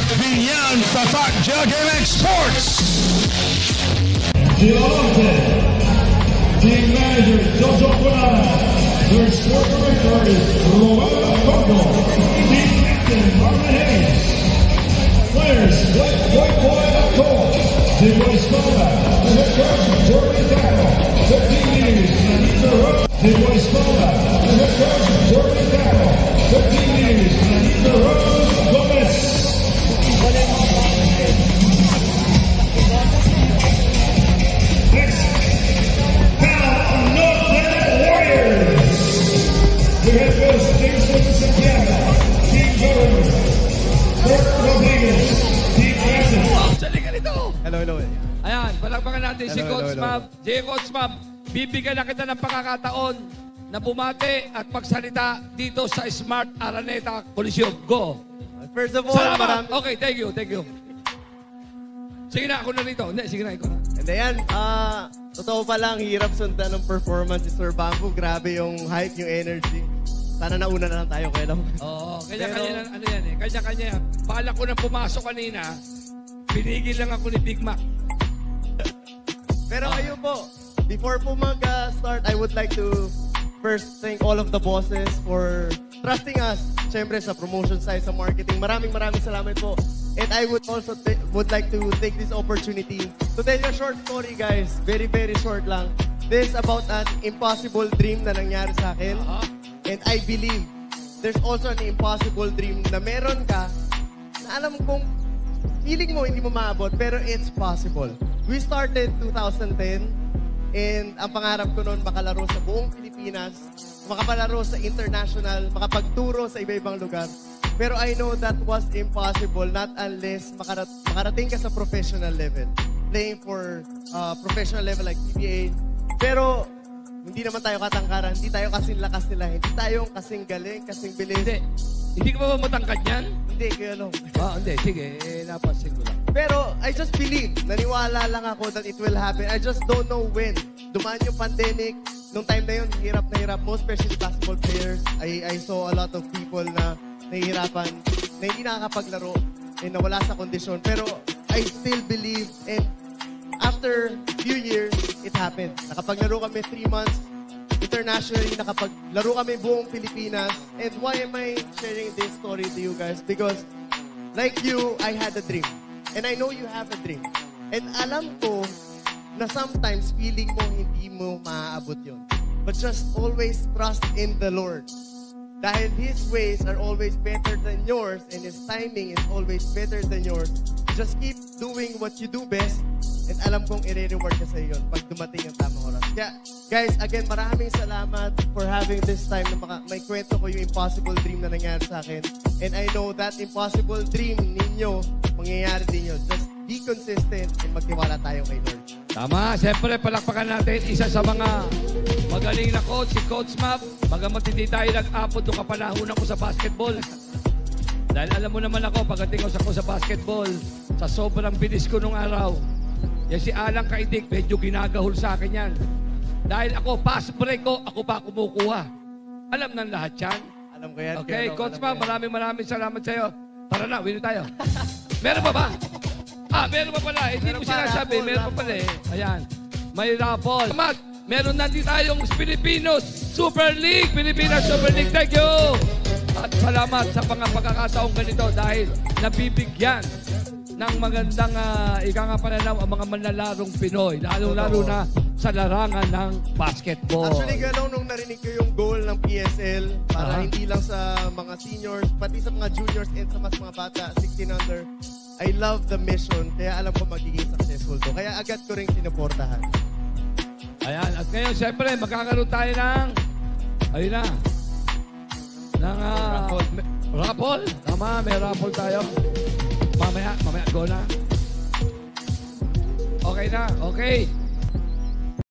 Beyond Tatak JMX Sports. Team Manager Jojo Punana. Your Sport Director is Roel Congo. Team Captain Marvin Hayes. Players White Boy Alcoa. Team Vice Combat. The head coach Jordan Tackle. 15 years. Anita Rose. Team Vice Combat. The head coach Jordan Tackle. 15 years. Anita Rose Gomez. Next, Cal Northern Warriors. The head coach Jason Santiago. Team Governor. Kurt Rodriguez. Team President. Sali ka nito! Hello. Ayan, palakpakan natin si Hello, Coach hello. Mab. Coach Mab, bibigyan na kita ng pagkakataon na bumate at magsalita dito sa Smart Araneta Coliseum. Go! First of all, Salamat! Okay, thank you. Sige na, ako na rito. Hindi, sige na, ikaw na. And ayan, totoo pa lang, hirap sundan ng performance ni Sir Bamboo. Grabe yung hype, yung energy. Sana nauna na lang tayo, kaya lang. Oo, kanya-kanya na, ano yan eh. Kanya-kanya. Bala ko nang pumasok kanina, pinigil lang ako ni Big Mac. Pero ayun po, before po mag-start, I would like to first thank all of the bosses for trusting us. Siyempre sa promotion side, sa marketing. Maraming salamat po. And I would also would like to take this opportunity to tell you a short story, guys. Very short lang. This is about an impossible dream na nangyari sa akin. And I believe there's also an impossible dream na meron ka na alam kong feeling mo hindi mo maabot, pero it's possible. We started 2010 and ang pangarap ko noon makalaro sa buong Pilipinas, makapalaro sa international, makapagturo sa iba-ibang lugar. Pero I know that was impossible not unless makarating ka sa professional level. Playing for professional level like PBA. Pero hindi naman tayo katangkaran, hindi tayo kasing lakas nila, hindi tayo kasing galing, kasing bilis. Hindi ka ba matangkad yan? Hindi, kaya no. Hindi, sige, napansin ko lang. Pero I just believe, naniwala lang ako that it will happen. I just don't know when. Dumaan yung pandemic, nung time na yun, hirap na hirap. Most especially basketball players. I saw a lot of people na nahihirapan, na hindi nakakapaglaro, and nawala sa kondisyon. Pero I still believe, and after few years, it happened. Nakapaglaro kami 3 months, internationally, nakapaglaro kami buong Pilipinas. And why am I sharing this story to you guys? Because, like you, I had a dream. And I know you have a dream. And alam ko na sometimes feeling mo hindi mo maaabot yun. But just always trust in the Lord. Dahil His ways are always better than yours and His timing is always better than yours. Just keep doing what you do best and alam kong i-reward ka sa iyo pag dumating ang tamang oras. Kaya, guys, again, maraming salamat for having this time na may kwento ko yung impossible dream na nangyari sa akin. And I know that impossible dream ninyo, mangyayari din yun. Just be consistent and magtiwala tayo kay Lord. Tama, siyempre palakpakan natin isa sa mga magaling na coach, si Coach Map. Bagamat hindi tayo nag-apod nung kapanahonan ko sa basketball. Dahil alam mo naman ako, pagdating ko sa basketball, sa sobrang bilis ko nung araw, yan si Alang Kaidik, medyo ginagahol sa akin yan. Dahil ako, pass break ko, ako pa kumukuha. Alam ng lahat yan. Alam ko yan. Okay, Coach Map, maraming salamat sa iyo. Tara na, win tayo. Meron pa ba? Meron pa pala. Hindi mo sinasabi. Meron pa pala eh. Ayan. May raffle. Salamat. Meron na din tayong Filipinos Super League. Pilipinas Super League. Thank you. At salamat sa mga pagkakataong ganito dahil nabibigyan ng magandang pananaw ang mga manlalarong Pinoy. Lalo-lalo na sa larangan ng basketball. Actually, gano'n nung narinig ko yung goal ng PSL para hindi lang sa mga seniors, pati sa mga juniors and sa mas mga bata, 16 under. I love the mission, kaya alam ko magiging successful to. Kaya agad ko rin sinuportahan. Ayan, at ngayon, siyempre, magkakaroon tayo ng, ayun na, ng raffle. Tama, may raffle tayo. Mamaya, go na. Okay na, okay.